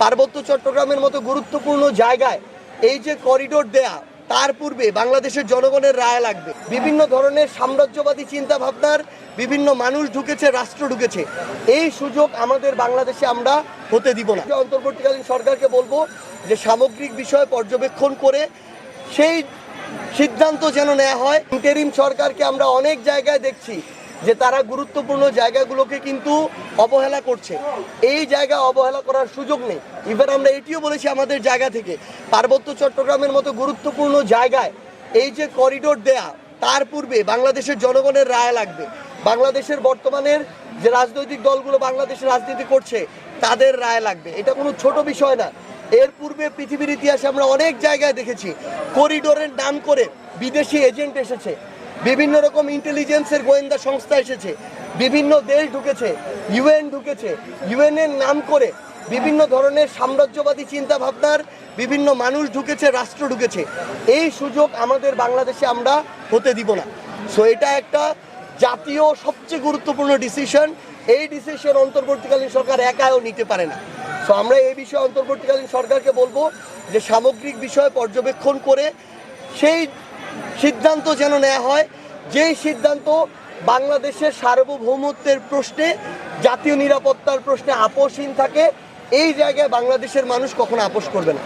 পার্বত্য চট্টগ্রামের মতো গুরুত্বপূর্ণ জায়গায় এই যে করিডোর দেয়া, তার পূর্বে বাংলাদেশের জনগণের রায় লাগবে। বিভিন্ন ধরনের সাম্রাজ্যবাদী চিন্তা ভাবনার বিভিন্ন মানুষ ঢুকেছে, রাষ্ট্র ঢুকেছে। এই সুযোগ আমাদের বাংলাদেশে আমরা হতে দিব না। অন্তর্বর্তীকালীন সরকারকে বলবো যে সামগ্রিক বিষয় পর্যবেক্ষণ করে সেই সিদ্ধান্ত যেন নেওয়া হয়। ইন্টারিম সরকারকে আমরা অনেক জায়গায় দেখছি যে তারা গুরুত্বপূর্ণ জায়গাগুলোকে কিন্তু অবহেলা করছে। এই জায়গা অবহেলা করার সুযোগ নেই। এবার আমরা এটিও বলেছি আমাদের জায়গা থেকে, পার্বত্য চট্টগ্রামের মতো গুরুত্বপূর্ণ জায়গায় এই যে করিডোর দেয়া, তার পূর্বে বাংলাদেশের জনগণের রায় লাগবে। বাংলাদেশের বর্তমানের যে রাজনৈতিক দলগুলো বাংলাদেশে রাজনীতি করছে তাদের রায় লাগবে। এটা কোনো ছোট বিষয় না। এর পূর্বে পৃথিবীর ইতিহাসে আমরা অনেক জায়গায় দেখেছি করিডোরের নাম করে বিদেশি এজেন্ট এসেছে, বিভিন্ন রকম ইন্টেলিজেন্সের গোয়েন্দা সংস্থা এসেছে, বিভিন্ন দেশ ঢুকেছে, ইউএন ঢুকেছে। ইউএনের নাম করে বিভিন্ন ধরনের সাম্রাজ্যবাদী চিন্তা ভাবনার বিভিন্ন মানুষ ঢুকেছে, রাষ্ট্র ঢুকেছে। এই সুযোগ আমাদের বাংলাদেশে আমরা হতে দিব না। সো এটা একটা জাতীয় সবচেয়ে গুরুত্বপূর্ণ ডিসিশন। এই ডিসিশন অন্তর্বর্তীকালীন সরকার একাও নিতে পারে না। সো আমরা এই বিষয়ে অন্তর্বর্তীকালীন সরকারকে বলবো যে সামগ্রিক বিষয় পর্যবেক্ষণ করে সেই সিদ্ধান্ত যেন নেওয়া হয়, যেই সিদ্ধান্ত বাংলাদেশের সার্বভৌমত্বের প্রশ্নে, জাতীয় নিরাপত্তার প্রশ্নে আপোষহীন থাকে। এই জায়গায় বাংলাদেশের মানুষ কখনো আপোষ করবে না।